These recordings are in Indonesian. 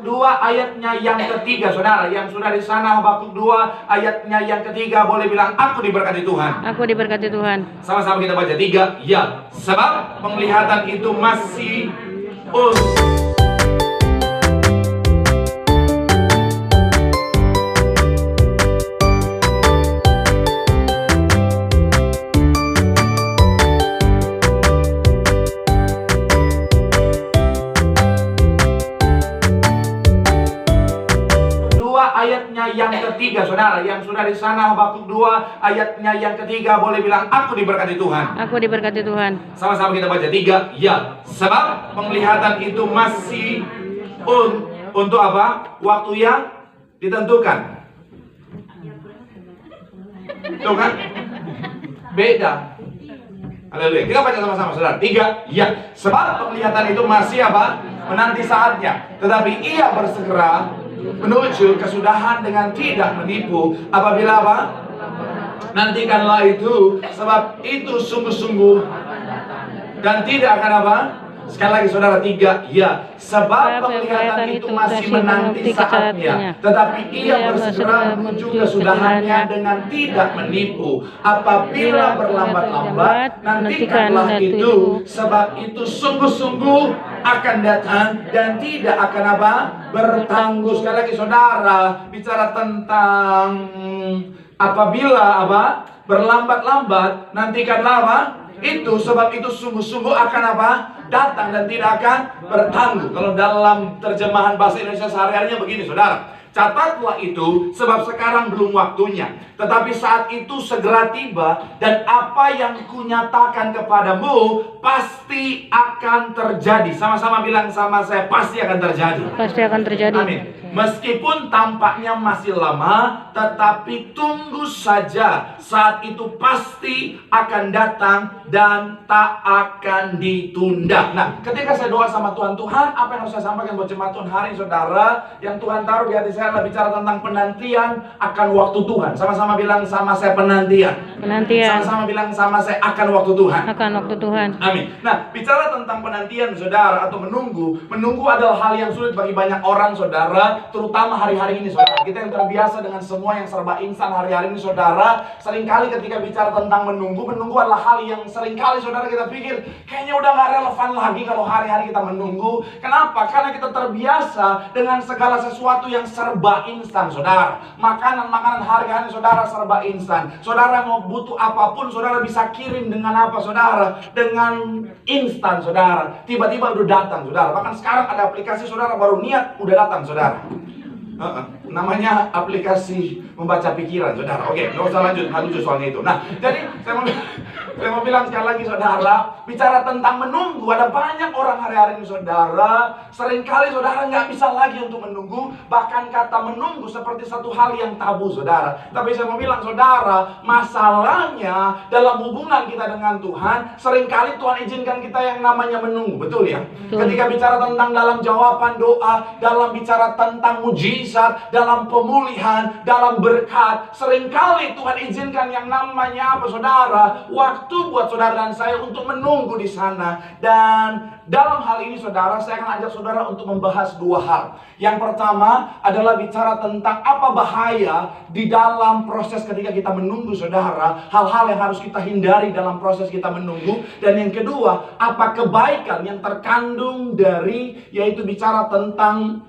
Habakuk 2 ayatnya yang ketiga, saudara. Yang sudah di sana, Habakuk 2 ayatnya yang ketiga, boleh bilang, aku diberkati Tuhan. Aku diberkati Tuhan. Sama-sama kita baca 3, ya. Sebab penglihatan itu masih ayatnya yang ketiga, saudara. Yang sudah di sana, Habakuk 2 ayatnya yang ketiga, boleh bilang, aku diberkati Tuhan. Aku diberkati Tuhan. Sama-sama kita baca 3, ya. Sebab penglihatan itu masih untuk apa? Waktu yang ditentukan. Tuh kan? Beda. Haleluya. Kita baca sama-sama, saudara. 3, ya. Sebab penglihatan itu masih apa? Menanti saatnya. Tetapi ia bersegera menuju kesudahan dengan tidak menipu. Apabila apa? Nantikanlah itu, sebab itu sungguh-sungguh dan tidak akan apa? Sekali lagi, saudara. 3, ya. Sebab penglihatan itu masih menanti saatnya, tetapi ia bersegera menuju kesudahannya dengan tidak menipu. Apabila berlambat-lambat, nantikanlah itu, sebab itu sungguh-sungguh akan datang dan tidak akan apa? Bertangguh. Sekali lagi, saudara, bicara tentang apabila apa? Berlambat-lambat, nantikanlah apa? Itu, sebab itu sungguh-sungguh akan apa? Datang dan tidak akan bertangguh. Kalau dalam terjemahan bahasa Indonesia sehari-harinya begini, saudara. Catatlah itu, sebab sekarang belum waktunya, tetapi saat itu segera tiba, dan apa yang kunyatakan kepadamu pasti akan terjadi. Sama-sama bilang sama saya, pasti akan terjadi. Pasti akan terjadi. Amin. Meskipun tampaknya masih lama, tetapi tunggu saja. Saat itu pasti akan datang dan tak akan ditunda. Nah, ketika saya doa sama Tuhan, apa yang harus saya sampaikan buat jemaat Tuhan hari ini, saudara? Yang Tuhan taruh di hati saya adalah bicara tentang penantian akan waktu Tuhan. Sama-sama bilang sama saya, penantian. Penantian. Sama-sama bilang sama saya, akan waktu Tuhan. Akan waktu Tuhan. Amin. Nah, bicara tentang penantian, saudara, atau menunggu adalah hal yang sulit bagi banyak orang, saudara, terutama hari-hari ini, saudara. Kita yang terbiasa dengan semua yang serba instan hari-hari ini, saudara, seringkali ketika bicara tentang menunggu adalah hal yang seringkali, saudara, kita pikir kayaknya udah gak relevan lagi kalau hari-hari kita menunggu. Kenapa? Karena kita terbiasa dengan segala sesuatu yang serba instan, saudara. Makanan hari-hari, saudara, serba instan. Saudara mau butuh apapun, saudara bisa kirim dengan apa, saudara? Dengan instan, saudara. Tiba-tiba udah datang, saudara. Bahkan sekarang ada aplikasi, saudara, baru niat udah datang, saudara. Namanya aplikasi membaca pikiran, saudara. Oke, nggak usah lanjut soalnya itu. Nah, jadi saya mau bilang sekali lagi, saudara, bicara tentang menunggu, ada banyak orang hari-hari ini, saudara, seringkali saudara nggak bisa lagi untuk menunggu. Bahkan kata menunggu seperti satu hal yang tabu, saudara. Tapi saya mau bilang, saudara, masalahnya dalam hubungan kita dengan Tuhan, seringkali Tuhan izinkan kita yang namanya menunggu, betul ya? Ketika bicara tentang dalam jawaban doa, dalam bicara tentang mujizat, dalam pemulihan, dalam berkat, seringkali Tuhan izinkan yang namanya apa, saudara? Waktu buat saudara dan saya untuk menunggu di sana. Dan dalam hal ini, saudara, saya akan ajak saudara untuk membahas dua hal. Yang pertama adalah bicara tentang apa bahaya di dalam proses ketika kita menunggu, saudara. Hal-hal yang harus kita hindari dalam proses kita menunggu. Dan yang kedua, apa kebaikan yang terkandung dari, yaitu bicara tentang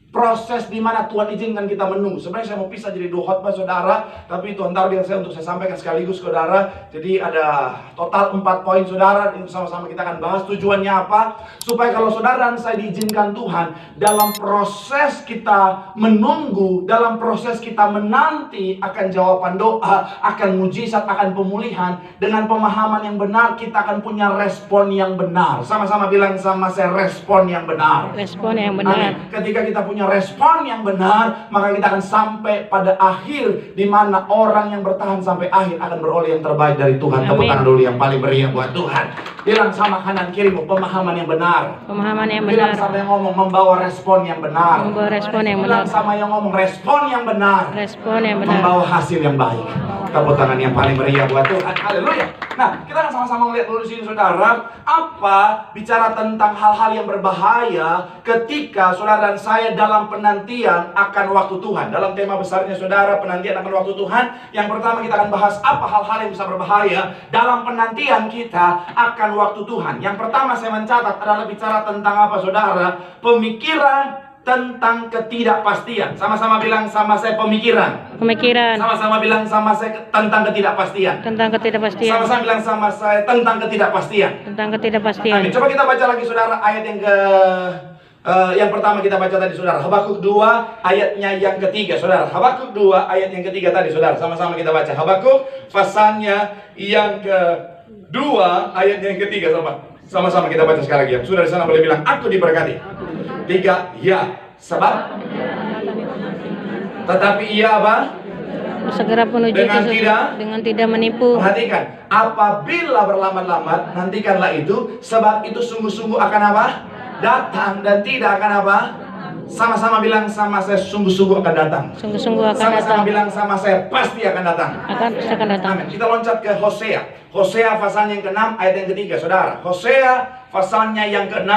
proses di mana Tuhan izinkan kita menunggu. Sebenarnya saya mau pisah jadi dua khotbah, saudara, tapi Tuhan taruh di hati saya untuk saya sampaikan sekaligus, saudara. Jadi ada total 4 poin, saudara. Ini sama-sama kita akan bahas. Tujuannya apa? Supaya kalau saudara dan saya diizinkan Tuhan dalam proses kita menunggu, dalam proses kita menanti akan jawaban doa, akan mujizat, akan pemulihan, dengan pemahaman yang benar, kita akan punya respon yang benar. Sama-sama bilang sama saya, respon yang benar. Respon yang benar. Amin. Ketika kita punya respon yang benar, maka kita akan sampai pada akhir di mana orang yang bertahan sampai akhir akan beroleh yang terbaik dari Tuhan. Tepuk tangan dulu yang paling meriah buat Tuhan. Bilang sama kanan kirimu, pemahaman yang benar. Pemahaman yang Bilang benar. sama yang ngomong, membawa respon yang benar. Membawa respon yang Bilang benar. sama yang ngomong, respon yang benar. Respon yang benar. Membawa hasil yang baik. Tepuk tangan yang paling meriah buat Tuhan. Haleluya. Nah, kita akan sama-sama melihat dulu di sini saudara, apa bicara tentang hal-hal yang berbahaya ketika saudara dan saya dalam penantian akan waktu Tuhan. Dalam tema besarnya saudara, penantian akan waktu Tuhan. Yang pertama kita akan bahas apa hal-hal yang bisa berbahaya dalam penantian kita akan waktu Tuhan. Yang pertama saya mencatat adalah bicara tentang apa saudara? Pemikiran tentang ketidakpastian. Sama-sama bilang sama saya pemikiran. Pemikiran Sama-sama bilang sama saya tentang ketidakpastian. tentang ketidakpastian. Sama-sama bilang sama saya tentang ketidakpastian. Tentang ketidakpastian. Amin. Coba kita baca lagi saudara ayat yang pertama kita baca tadi saudara. Habakuk 2 ayatnya yang ketiga saudara. Habakuk 2 ayat yang ketiga tadi saudara. Sama-sama kita baca. Habakuk pasalnya yang kedua ayat yang ketiga sama-sama kita baca sekali lagi ya. Sudah di sana boleh bilang aku diberkati. 3 ya. Sebab tetapi ia apa? Segera menuju dengan tidak menipu. Perhatikan, apabila berlambat-lambat, nantikanlah itu, sebab itu sungguh-sungguh akan apa? Datang dan tidak akan apa? Sama-sama bilang sama saya sungguh-sungguh akan datang. Sungguh-sungguh akan datang. Sama-sama bilang sama saya pasti akan datang. Akan datang. Amin. Kita loncat ke Hosea. Hosea pasalnya yang ke-6 ayat yang ketiga, saudara. Hosea pasalnya yang ke-6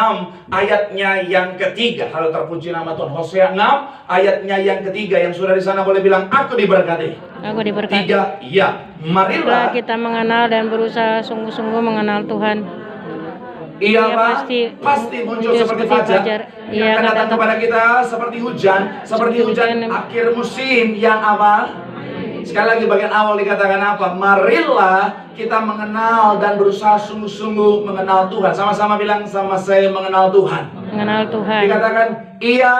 ayatnya yang ketiga. Halo terpuji nama Tuhan. Hosea 6 ayatnya yang ketiga. Yang sudah di sana boleh bilang aku diberkati. Aku diberkati. 3 ya. Marilah kita mengenal dan berusaha sungguh-sungguh mengenal Tuhan. Ia pasti muncul seperti fajar. Ia akan datang kepada kita seperti hujan akhir musim yang apa? Sekali lagi bagian awal dikatakan apa? Marilah kita mengenal dan berusaha sungguh-sungguh mengenal Tuhan. Sama-sama bilang sama saya mengenal Tuhan. Mengenal Tuhan. Dikatakan ia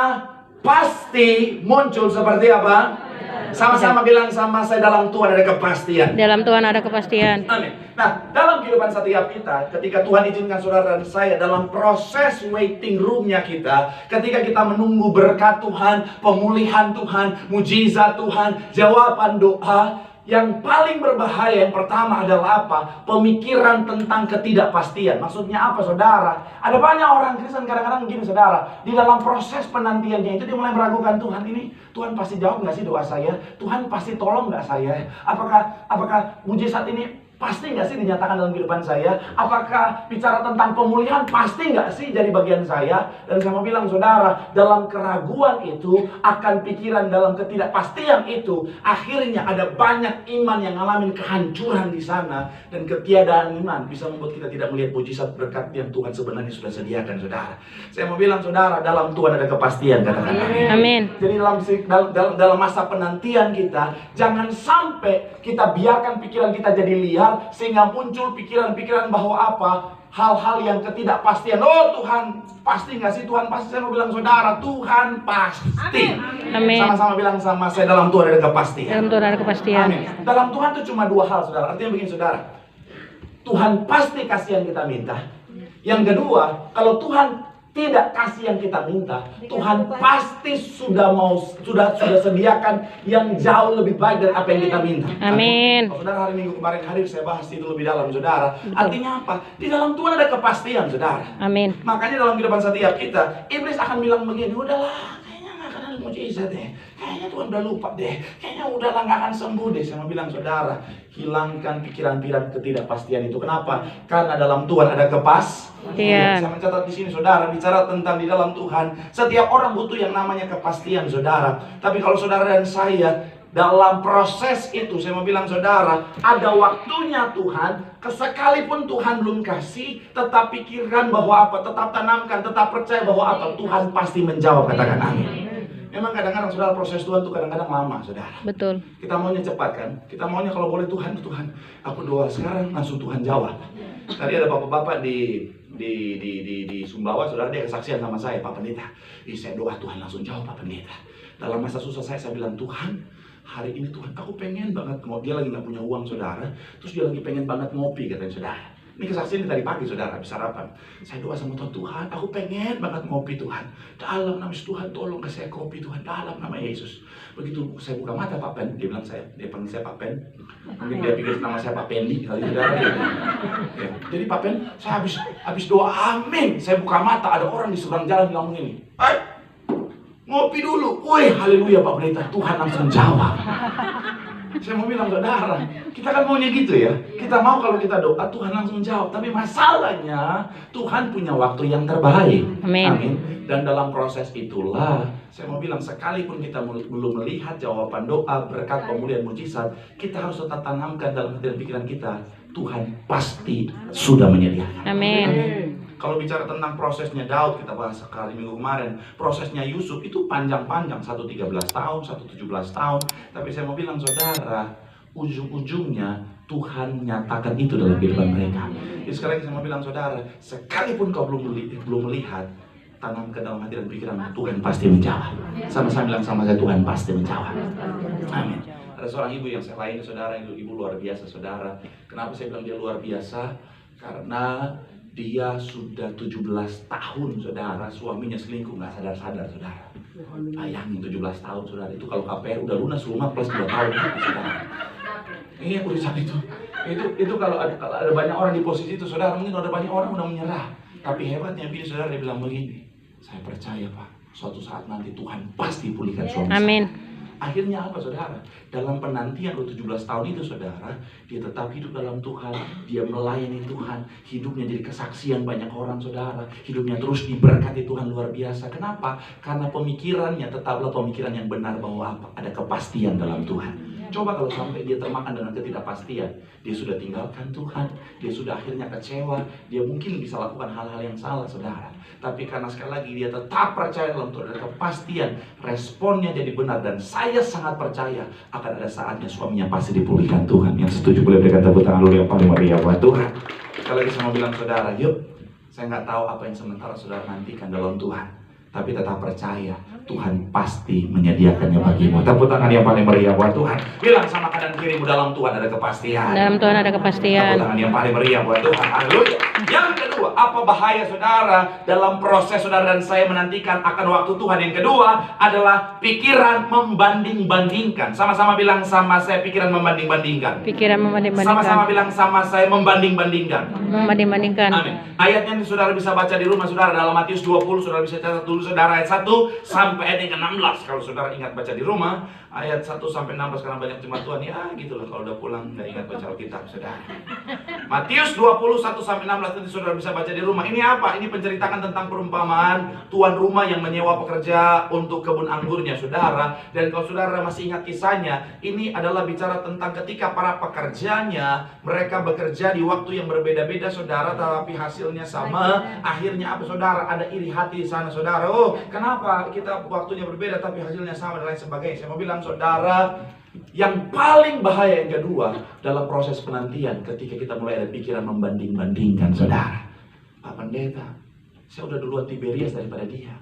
pasti muncul seperti apa? Sama-sama bilang sama saya dalam Tuhan ada kepastian. Dalam Tuhan ada kepastian. Amin. Nah, dalam kehidupan setiap kita, ketika Tuhan izinkan saudara dan saya dalam proses waiting roomnya kita, ketika kita menunggu berkat Tuhan, pemulihan Tuhan, mujizat Tuhan, jawaban doa, yang paling berbahaya yang pertama adalah apa? Pemikiran tentang ketidakpastian. Maksudnya apa saudara? Ada banyak orang Kristen kadang-kadang begini saudara. Di dalam proses penantiannya itu dia mulai meragukan Tuhan ini. Tuhan pasti jawab nggak sih doa saya? Tuhan pasti tolong nggak saya? Apakah mujizat ini pasti nggak sih dinyatakan dalam kehidupan saya? Apakah bicara tentang pemulihan pasti nggak sih jadi bagian saya? Dan saya mau bilang saudara, dalam keraguan itu akan pikiran dalam ketidakpastian itu, akhirnya ada banyak iman yang ngalamin kehancuran di sana. Dan ketiadaan iman bisa membuat kita tidak melihat mujizat berkat yang Tuhan sebenarnya sudah sediakan saudara. Saya mau bilang saudara, dalam Tuhan ada kepastian, katakan amin. Amin. Jadi dalam masa penantian kita, jangan sampai kita biarkan pikiran kita jadi liar sehingga muncul pikiran-pikiran bahwa apa? Hal-hal yang ketidakpastian. Oh Tuhan pasti nggak sih? Tuhan pasti. Saya mau bilang saudara, Tuhan pasti. Amin. Sama-sama bilang sama saya dalam Tuhan ada kepastian. Dalam Tuhan ada kepastian. Amin. Dalam Tuhan itu cuma dua hal saudara. Artinya begini saudara, Tuhan pasti kasih yang kita minta. Yang kedua, kalau Tuhan tidak kasih yang kita minta, Tuhan pasti sudah sediakan yang jauh lebih baik dari apa yang kita minta. Amin. Kalau saudara hari Minggu kemarin hadir, saya bahas itu lebih dalam saudara. Artinya apa? Di dalam Tuhan ada kepastian saudara. Amin. Makanya dalam kehidupan setiap kita, iblis akan bilang begini, udahlah, kayaknya nggak akan ada mujizat deh. Kayaknya Tuhan udah lupa deh. Kayaknya udahlah nggak akan sembuh deh. Saya mau bilang saudara, hilangkan pikiran-pikiran ketidakpastian itu. Kenapa? Karena dalam Tuhan ada kepastian. Saya mencatat di sini saudara, bicara tentang di dalam Tuhan, setiap orang butuh yang namanya kepastian saudara. Tapi kalau saudara dan saya dalam proses itu, saya mau bilang saudara, ada waktunya Tuhan. Sekalipun Tuhan belum kasih, tetap pikirkan bahwa apa? Tetap tanamkan, tetap percaya bahwa apa? Tuhan pasti menjawab, katakan amin. Memang kadang-kadang saudara proses Tuhan itu kadang-kadang lama saudara. Betul. Kita maunya cepat kan? Kita maunya kalau boleh Tuhan, aku doa sekarang langsung Tuhan jawab. Tadi ada bapak-bapak di Sumbawa, saudara, dia kesaksian sama saya, Pak Pendeta. Saya doa Tuhan langsung jawab, Pak Pendeta. Dalam masa susah saya bilang, Tuhan, hari ini Tuhan, aku pengen banget ngopi. Dia lagi nggak punya uang saudara, terus dia lagi pengen banget ngopi, katanya saudara. Ini kesaksian tadi pagi saudara, habis sarapan. Saya doa sama Tuhan, Tuhan, aku pengen banget ngopi Tuhan. Dalam nama Tuhan, tolong kasih saya kopi Tuhan, dalam nama Yesus. Begitu saya buka mata Pak Pen, dia bilang dia panggil saya Pak Pen. Mungkin dia pikir nama saya Pak Pendi kali saudara. Ya. Jadi Pak Pen, saya habis doa amin. Saya buka mata, ada orang di seberang jalan bilang begini, ngopi dulu. Wih, haleluya Pak Pendeta, Tuhan langsung jawab. Saya mau bilang saudara, kita kan maunya gitu ya. Kita mau kalau kita doa Tuhan langsung jawab. Tapi masalahnya Tuhan punya waktu yang terbaik. Amin. Dan dalam proses itulah saya mau bilang, sekalipun kita belum melihat jawaban doa, berkat, pemulihan, mujizat, kita harus tetap tanamkan dalam hati dan pikiran kita, Tuhan pasti sudah menyediakan. Amin. Kalau bicara tentang prosesnya Daud, kita bahas sekali minggu kemarin. Prosesnya Yusuf itu panjang-panjang, satu 13 tahun, satu 17 tahun. Tapi saya mau bilang saudara, ujung-ujungnya Tuhan nyatakan itu dalam kehidupan mereka. Jadi sekali lagi saya mau bilang saudara, sekalipun kau belum melihat, tanam ke dalam hati dan pikiran, Tuhan pasti menjawab. Sama-sama bilang sama saya, Tuhan pasti menjawab. Amin. Ada seorang ibu yang saya layani saudara, ibu luar biasa saudara. Kenapa saya bilang dia luar biasa? Karena dia sudah 17 tahun saudara, suaminya selingkuh, nggak sadar-sadar saudara. Bayangin 17 tahun saudara, itu kalau KPR udah lunas rumah plus 2 tahun saudara. Ini urusan itu kalau ada banyak orang di posisi itu saudara, mungkin ada banyak orang udah menyerah. Tapi hebatnya saudara, dia bilang begini, saya percaya Pak, suatu saat nanti Tuhan pasti pulihkan suami saya. Amin. Akhirnya apa saudara? Dalam penantian 17 tahun itu saudara, dia tetap hidup dalam Tuhan, dia melayani Tuhan, hidupnya jadi kesaksian banyak orang saudara, hidupnya terus diberkati Tuhan luar biasa. Kenapa? Karena pemikirannya tetaplah pemikiran yang benar, bahwa apa? Ada kepastian dalam Tuhan. Coba kalau sampai dia termakan dengan ketidakpastian, dia sudah tinggalkan Tuhan, dia sudah akhirnya kecewa, dia mungkin bisa lakukan hal-hal yang salah saudara. Tapi karena sekali lagi dia tetap percaya dalam Tuhan, ada kepastian, responnya jadi benar. Dan saya sangat percaya akan ada saatnya suaminya pasti dipulihkan Tuhan. Yang setuju boleh berikan tepuk tangan dulu yang paling meriah buat Tuhan. Sekali lagi saya mau bilang saudara, yuk, saya nggak tahu apa yang sementara saudara nantikan dalam Tuhan, tapi tetap percaya Tuhan pasti menyediakannya bagimu. Tepuk tangan yang paling meriah buat Tuhan. Bilang sama kanan kirimu, dalam Tuhan ada kepastian. Dalam Tuhan ada kepastian. Tepuk tangan yang paling meriah buat Tuhan. Haleluya. Yang kedua, apa bahaya saudara dalam proses saudara dan saya menantikan akan waktu Tuhan? Yang kedua adalah pikiran membanding-bandingkan. Sama-sama bilang sama saya, pikiran membanding-bandingkan. Pikiran membanding-bandingkan. Sama-sama bilang sama saya, membanding-bandingkan. Membanding-bandingkan. Amin. Ayatnya ini saudara bisa baca di rumah saudara, dalam Matius 20, saudara bisa catat dulu saudara, ayat 1 sampai ayat yang 16. Kalau saudara ingat baca di rumah, ayat 1 sampai 16, karena banyak jemaat Tuhan ya gitu loh, kalau udah pulang nggak ingat baca Alkitab saudara. Matius 20, 1 sampai 16, nanti saudara bisa baca di rumah. Ini apa? Ini penceritakan tentang perumpamaan tuan rumah yang menyewa pekerja untuk kebun anggurnya saudara. Dan kalau saudara masih ingat kisahnya, ini adalah bicara tentang ketika para pekerjanya, mereka bekerja di waktu yang berbeda-beda saudara, tapi hasilnya sama. Akhirnya apa saudara? Ada iri hati di sana saudara. Oh, kenapa kita waktunya berbeda tapi hasilnya sama dan lain sebagainya. Saya mau bilang saudara, yang paling bahaya yang kedua dalam proses penantian, ketika kita mulai ada pikiran membanding-bandingkan saudara. Pak Pendeta, saya udah duluan Tiberias daripada dia.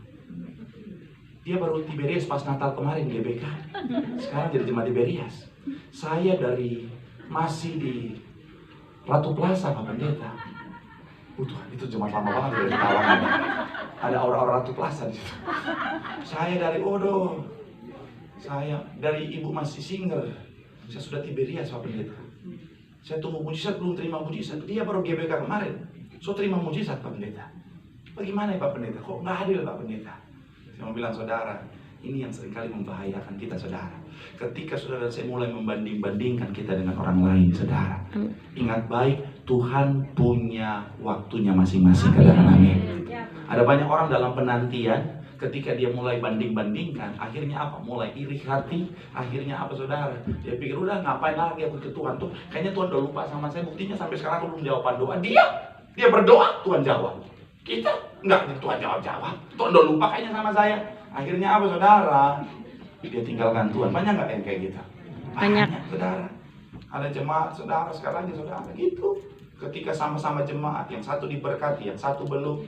Dia baru Tiberias pas Natal kemarin GBK. Sekarang jadi jemaat Tiberias. Saya masih di Ratu Plaza Pak Pendeta. Tuhan, itu jemaat lama banget dari Tawangan. Ada aura-aura Ratu Plaza di situ. Saya dari saya dari Ibu masih single. Saya sudah Tiberias Pak Pendeta. Saya tunggu mujizat, belum terima mujizat. Dia baru GBK kemarin. So terima mujizat Pak Pendeta. Bagaimana ya Pak Pendeta? Kok nggak adil Pak Pendeta? Saya mau bilang saudara, ini yang seringkali membahayakan kita saudara. Ketika saudara dan saya mulai membanding-bandingkan kita dengan orang lain saudara. Ingat baik, Tuhan punya waktunya masing-masing. Katakan amin. Ada banyak orang dalam penantian, ketika dia mulai banding-bandingkan, akhirnya apa? Mulai iri hati. Akhirnya apa saudara? Dia pikir udah ngapain lagi aku ke Tuhan tuh? Kayaknya Tuhan udah lupa sama saya. Buktinya sampai sekarang aku belum jawaban doa. Dia berdoa, Tuhan jawab. Kita enggak, Tuhan jawab. Tuhan udah lupa kayaknya sama saya. Akhirnya apa saudara? Dia tinggalkan Tuhan. Banyak nggak yang kayak gitu? Banyak saudara. Ada jemaat saudara, sekali lagi saudara gitu. Ketika sama-sama jemaat, yang satu diberkati, yang satu belum.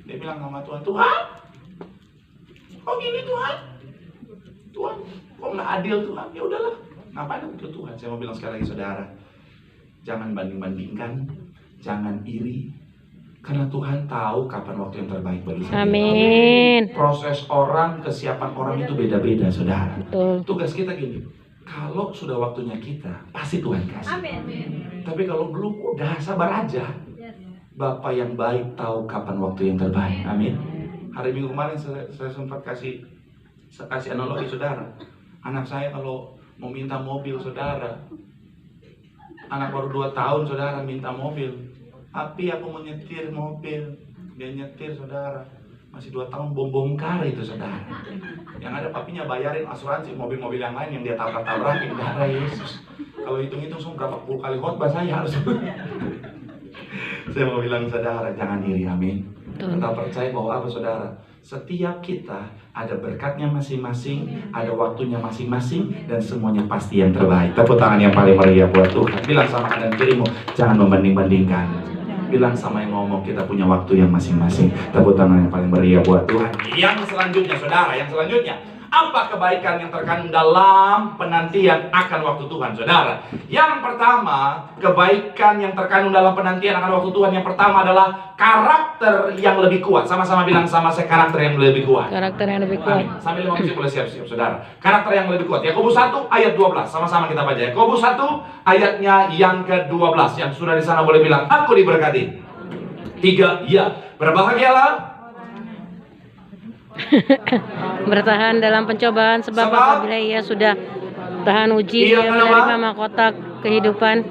Dia bilang sama Tuhan, Tuhan, kok gini Tuhan? Tuhan, kok nggak adil Tuhan? Ya udahlah, ngapain aku ke Tuhan? Saya mau bilang sekali lagi saudara, jangan banding-bandingkan, jangan iri, karena Tuhan tahu kapan waktu yang terbaik bagi kita. Amin. Proses orang, kesiapan orang itu beda-beda saudara. Betul. Tugas kita gini, kalau sudah waktunya kita, pasti Tuhan kasih. Amin. Tapi kalau belum, udah sabar aja. Bapa yang baik tahu kapan waktu yang terbaik. Amin. Hari Minggu kemarin saya sempat kasih analogi saudara. Anak saya kalau mau minta mobil saudara. Anak baru 2 tahun saudara minta mobil. Tapi aku mau nyetir mobil. Dia nyetir saudara. Masih 2 tahun bom-bom itu saudara. Yang ada papinya bayarin asuransi mobil-mobil yang lain yang dia tabrak-tabrakin. Darah Yesus. Kalau hitung-hitung berapa puluh kali khotbah saya harus. Saya mau bilang saudara, jangan iri, amin. Tetap percaya bahwa apa saudara? Setiap kita ada berkatnya masing-masing, ada waktunya masing-masing, dan semuanya pasti yang terbaik. Tepuk tangan yang paling meriah buat Tuhan. Bilang sama kanan kirimu, jangan membanding-bandingkan. Bilang sama yang ngomong, kita punya waktu yang masing-masing. Tepuk tangan yang paling meriah buat Tuhan. Yang selanjutnya saudara, yang selanjutnya, apa kebaikan yang terkandung dalam penantian akan waktu Tuhan, saudara? Yang pertama, kebaikan yang terkandung dalam penantian akan waktu Tuhan, yang pertama adalah karakter yang lebih kuat. Sama-sama bilang sama saya, karakter yang lebih kuat. Karakter yang lebih kuat. Amin. Sambil musik boleh siap-siap, saudara. Karakter yang lebih kuat. Yakobus 1 ayat 12. Sama-sama kita baca. Yakobus 1 ayatnya yang ke-12. Yang sudah di sana boleh bilang, aku diberkati. 3, ya. Berbahagialah. Bertahan dalam pencobaan sebab apabila ia sudah tahan uji, ia menerima mahkota kehidupan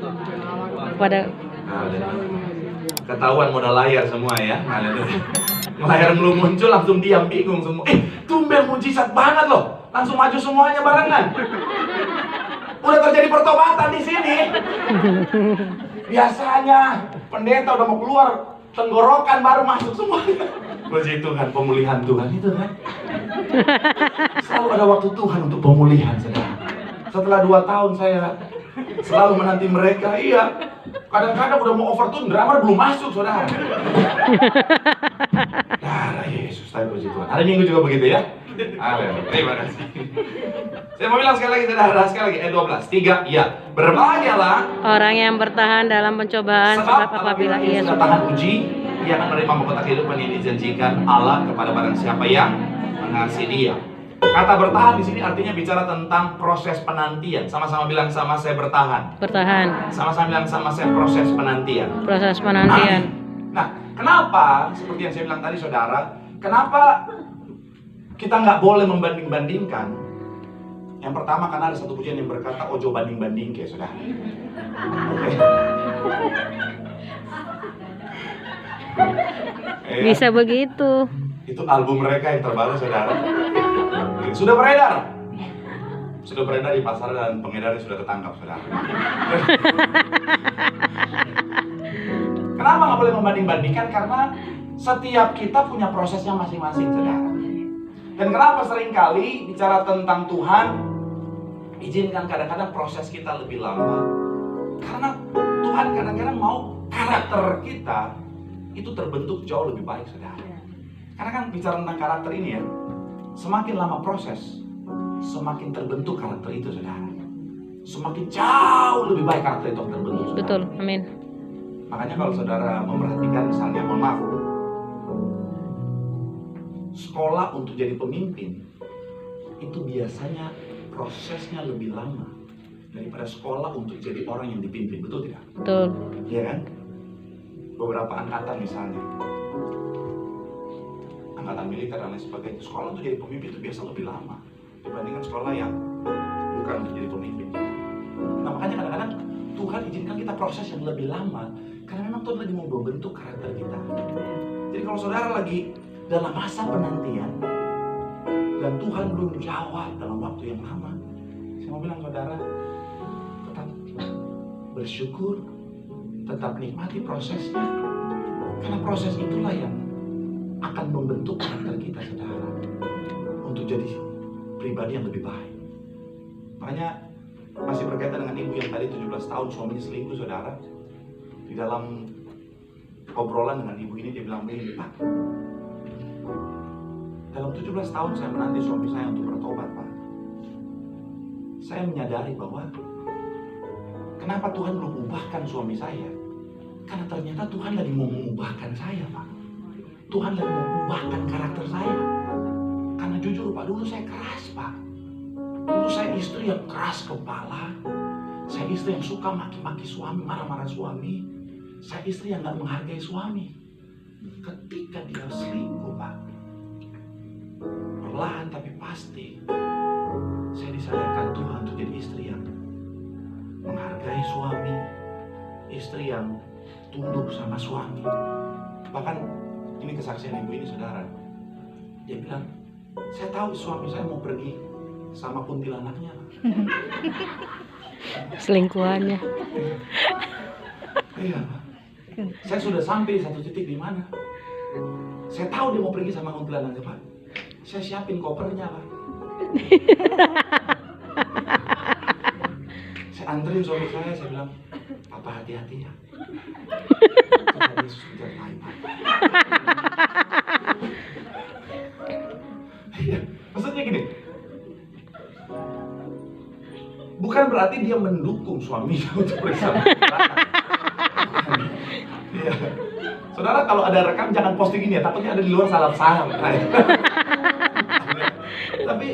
pada. Ketahuan modal layar semua ya. Layar belum muncul langsung diam, bingung semua. Tumben mujizat banget loh. Langsung maju semuanya barengan. Udah terjadi pertobatan di sini. Biasanya pendeta udah mau keluar, tenggorokan baru masuk semuanya. Puji Tuhan, pemulihan Tuhan itu kan. Selalu ada waktu Tuhan untuk pemulihan, saudara. Setelah 2 tahun saya selalu menanti mereka, iya. Kadang-kadang udah mau overtune, drummer belum masuk, saudara. Darah Yesus, saya puji Tuhan. Hari Minggu juga begitu ya. Haleluya. Terima kasih. Saya mau bilang sekali lagi, saudara, sekali lagi, 12, 3, ya. Berbahagialah orang yang bertahan dalam pencobaan sebab apabila ia sudah tahan uji, ia akan menerima mahkota kehidupan yang dijanjikan Allah kepada barang siapa yang mengasihi Dia. Kata bertahan di sini artinya bicara tentang proses penantian. Sama-sama bilang sama saya, bertahan. bertahan. Sama-sama bilang sama saya, proses penantian. Proses penantian. Nah, kenapa seperti yang saya bilang tadi, saudara, kenapa kita nggak boleh membanding-bandingkan? Yang pertama karena ada satu pujian yang berkata ojo banding-banding kayak saudara. Okay. Bisa begitu. Itu album mereka yang terbaru, saudara. Sudah beredar. Sudah beredar di pasar dan pengedarnya sudah ketangkap, saudara. Kenapa nggak boleh membanding-bandingkan? Karena setiap kita punya prosesnya masing-masing, saudara. Dan kenapa seringkali bicara tentang Tuhan, izinkan kadang-kadang proses kita lebih lama? Karena Tuhan kadang-kadang mau karakter kita itu terbentuk jauh lebih baik, saudara. Karena kan bicara tentang karakter ini ya, semakin lama proses, semakin terbentuk karakter itu, saudara. Semakin jauh lebih baik karakter itu terbentuk, saudara. Betul, amin. Makanya kalau saudara memperhatikan misalnya, mohon maaf, sekolah untuk jadi pemimpin itu biasanya prosesnya lebih lama daripada sekolah untuk jadi orang yang dipimpin, betul tidak? Betul. Iya kan? Beberapa angkatan misalnya, angkatan militer dan lain sebagainya, sekolah untuk jadi pemimpin itu biasa lebih lama dibandingkan sekolah yang bukan untuk jadi pemimpin. Nah, makanya kadang-kadang Tuhan izinkan kita proses yang lebih lama karena memang Tuhan lagi mau membentuk karakter kita. Jadi kalau saudara lagi dalam masa penantian dan Tuhan belum jawab dalam waktu yang lama, saya mau bilang saudara, tetap bersyukur, tetap nikmati prosesnya, karena proses itulah yang akan membentuk karakter kita, saudara, untuk jadi pribadi yang lebih baik. Makanya masih berkaitan dengan ibu yang tadi 17 tahun suaminya selingkuh, saudara. Di dalam obrolan dengan ibu ini dia bilang begini, Pak, dalam 17 tahun saya menanti suami saya untuk bertobat, Pak. Saya menyadari bahwa kenapa Tuhan belum ubahkan suami saya? Karena ternyata Tuhan lagi mau mengubahkan saya, Pak. Tuhan lagi mau mengubahkan karakter saya. Karena jujur, Pak, dulu saya keras, Pak. Dulu saya istri yang keras kepala. Saya istri yang suka maki-maki suami, marah-marah suami. Saya istri yang gak menghargai suami. Ketika dia selingkuh, Pak, perlahan tapi pasti saya disadarkan Tuhan untuk jadi istri istri yang tunduk sama suami. Bahkan ini kesaksian ibu ini saudara. Dia bilang, saya tahu suami saya mau pergi sama kuntilanaknya. Selingkuhannya. Iya. Saya sudah sampai di satu titik di mana saya tahu dia mau pergi sama kuntilanaknya, Pak. Saya siapin kopernya, Pak. Saya anterin suami saya bilang, Papa hati-hati ya. Tuhan Yesus menyertai, Pak. Iya, maksudnya gini. Bukan berarti dia mendukung suaminya untuk bersama. Iya. Saudara kalau ada rekam jangan posting ini ya, takutnya ada di luar salah paham. Tapi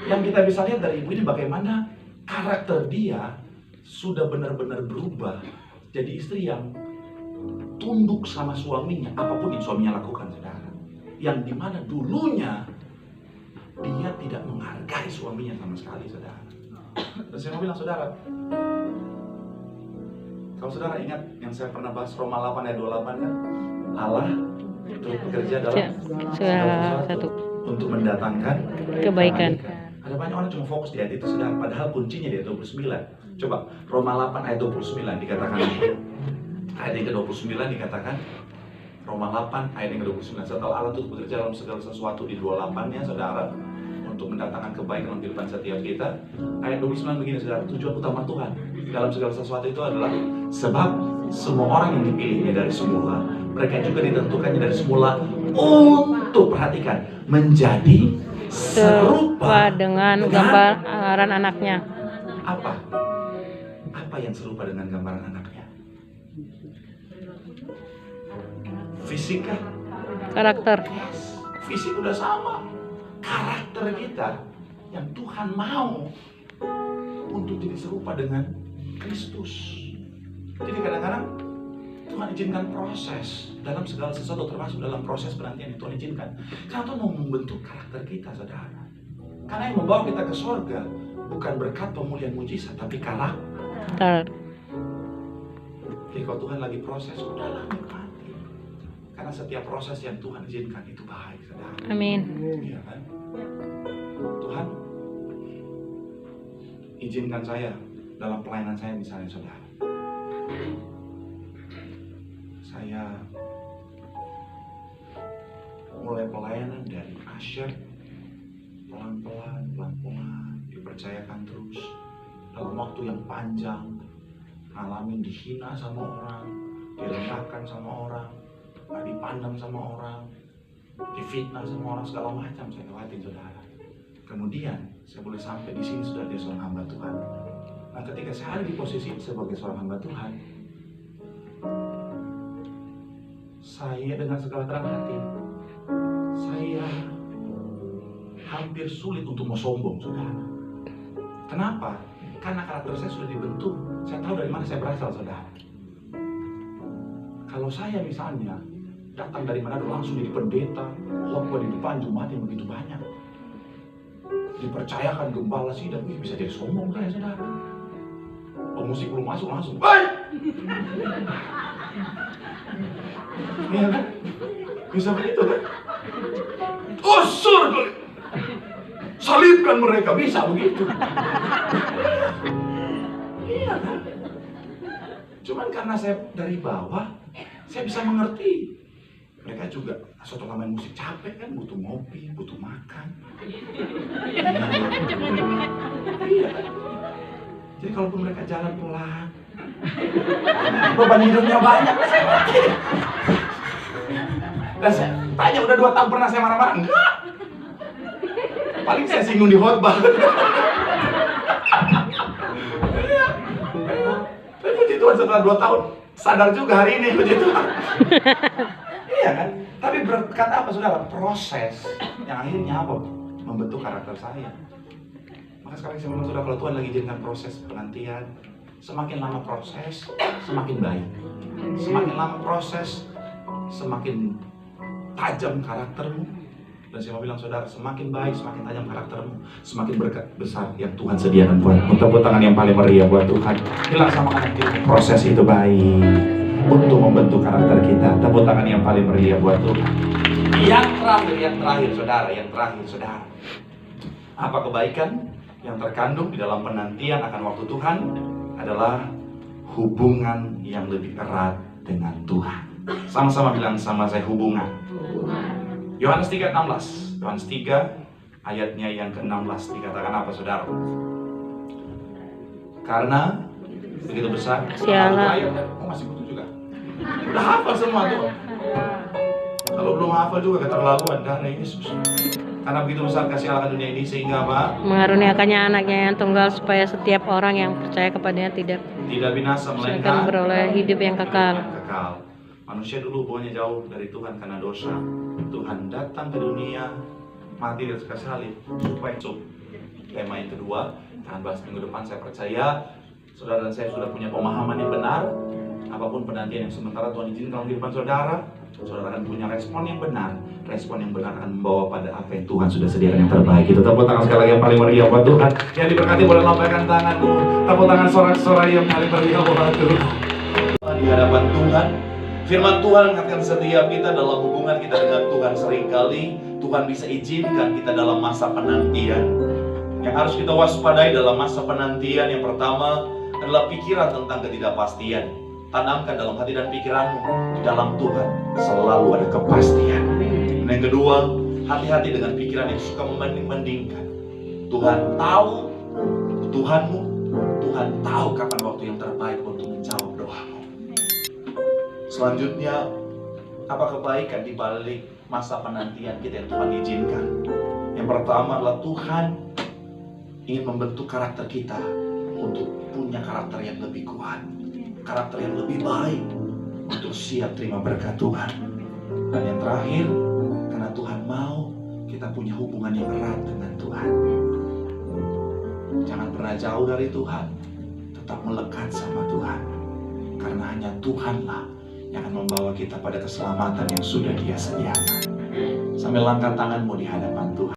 yang kita bisa lihat dari ibu ini bagaimana karakter dia sudah benar-benar berubah jadi istri yang tunduk sama suaminya apapun yang suaminya lakukan, saudara. Yang dimana dulunya dia tidak menghargai suaminya sama sekali, saudara. Dan saya mau bilang, saudara, kalau saudara ingat yang saya pernah bahas Roma 8 ayat 28 kan, Allah turut bekerja dalam segala sesuatu untuk mendatangkan kebaikan. Ada banyak orang cuma fokus di ayat itu, saudara, padahal kuncinya di ayat 29. Coba Roma 8 ayat 29 dikatakan, ayat yang ke-29 dikatakan, Roma 8 ayat yang ke-29, setelah Allah turut bekerja dalam segala sesuatu di 28-nya, saudara, untuk mendatangkan kebaikan dalam kehidupan setiap kita. Ayat 29 begini, saudara, tujuan utama Tuhan dalam segala sesuatu itu adalah sebab semua orang yang dipilihnya dari semula, mereka juga ditentukannya dari semula untuk, perhatikan, menjadi serupa dengan gambaran anaknya. Apa yang serupa dengan gambaran anaknya? Fisik kah? Karakter. Yes. Fisik udah sama. Karakter kita yang Tuhan mau untuk jadi serupa dengan Kristus. Jadi kadang-kadang Tuhan izinkan proses dalam segala sesuatu, termasuk dalam proses penantian yang Tuhan izinkan. Karena Tuhan mau membentuk karakter kita, saudara. Karena yang membawa kita ke surga bukan berkat pemulihan mujizat, tapi karakter. Jadi kalau Tuhan lagi proses, udahlah nikmati. Karena setiap proses yang Tuhan izinkan itu baik, saudara. Amin. Iya kan? Tuhan izinkan saya dalam pelayanan saya, misalnya, saudara. Saya mulai pelayanan dari usher, pelan-pelan, dipercayakan terus dalam waktu yang panjang, ngalamin dihina sama orang, direndahkan sama orang, gak dipandang sama orang, difitnah sama orang, segala macam saya lewatin, saudara. Kemudian saya boleh sampai di sini sudah dia seorang hamba Tuhan. Nah, ketika saya ada di posisi sebagai seorang hamba Tuhan, saya dengan segala terang hati, saya hampir sulit untuk mau sombong, saudara. Kenapa? Karena karakter saya sudah dibentuk. Saya tahu dari mana saya berasal, saudara. Kalau saya misalnya datang dari Manado langsung jadi pendeta, khotbah di depan jemaat yang begitu banyak, dipercayakan gembala sidang, bisa jadi sombong saya, saudara. Musik belum masuk langsung, baik. Iya kan? Bisa begitu kan? Usur, salibkan mereka, bisa begitu. Iya kan? Cuman karena saya dari bawah, saya bisa mengerti. Mereka juga setelah main musik capek kan, butuh ngopi, butuh makan. Iya kan? Jadi kalaupun mereka jalan pelan, beban hidupnya banyak, saya mati. Dan saya tanya, udah 2 tahun pernah saya marah-marah? Enggak. Paling saya singgung di khotbah. Iya. Tapi puji Tuhan setelah 2 tahun sadar juga hari ini, puji Tuhan. Iya kan? Tapi berkat apa, saudara? Proses yang akhirnya apa? Membentuk karakter saya. Maka sekarang saya bilang, saudara, kalau Tuhan lagi izinkan proses penantian, semakin lama proses, semakin baik. Semakin lama proses, semakin tajam karaktermu. Dan saya mau bilang saudara, semakin baik, semakin tajam karaktermu, semakin berkat besar yang Tuhan sediakan buatmu. Tepuk tangan yang paling meriah buat Tuhan. Bilang sama anak kita, proses itu baik untuk membentuk karakter kita. Tepuk tangan yang paling meriah buat Tuhan. Yang terakhir saudara. Apa kebaikan yang terkandung di dalam penantian akan waktu Tuhan adalah hubungan yang lebih erat dengan Tuhan. Sama-sama bilang sama saya, hubungan. Yohanes 3:16. Yohanes 3 ayatnya yang ke-16 dikatakan apa saudara? Karena begitu besar. Oh, masih butuh juga. Udah hafal semua tuh. Kalau belum hafal juga keterlaluan darah Yesus. Karena begitu besar kasih Allah dunia ini sehingga apa? Mengaruniakannya anaknya yang tunggal supaya setiap orang yang percaya kepadanya tidak binasa akan melainkan beroleh hidup yang kekal. Manusia dulu hubungannya jauh dari Tuhan karena dosa. Tuhan datang ke dunia, mati di atas kayu salib supaya tema yang kedua, akan bahas minggu depan. Saya percaya saudara dan saya sudah punya pemahaman yang benar. Apapun penantian yang sementara Tuhan izinkan di depan saudara, saudara akan punya respon yang benar. Respon yang benar akan membawa pada apa yang Tuhan sudah sediakan yang terbaik. Kita tepuk tangan sekali lagi yang paling meriah buat Tuhan. Yang diberkati boleh lambaikan tanganmu. Tepuk tangan sorak-sorai yang paling meriah buat Tuhan. Di hadapan Tuhan, firman Tuhan mengatakan setiap kita dalam hubungan kita dengan Tuhan, seringkali Tuhan bisa izinkan kita dalam masa penantian. Yang harus kita waspadai dalam masa penantian, yang pertama adalah pikiran tentang ketidakpastian. Tanamkan dalam hati dan pikiranmu, di dalam Tuhan selalu ada kepastian. Dan yang kedua, hati-hati dengan pikiran yang suka membanding-bandingkan. Tuhan tahu Tuhanmu, Tuhan tahu kapan waktu yang terbaik untuk menjawab doamu. Selanjutnya, apa kebaikan di balik masa penantian kita yang Tuhan izinkan? Yang pertama adalah Tuhan ingin membentuk karakter kita untuk punya karakter yang lebih kuat, karakter yang lebih baik, untuk siap terima berkat Tuhan. Dan yang terakhir, karena Tuhan mau kita punya hubungan yang erat dengan Tuhan. Jangan pernah jauh dari Tuhan, tetap melekat sama Tuhan. Karena hanya Tuhanlah yang akan membawa kita pada keselamatan yang sudah Dia sediakan. Sambil langkah tanganmu di hadapan Tuhan.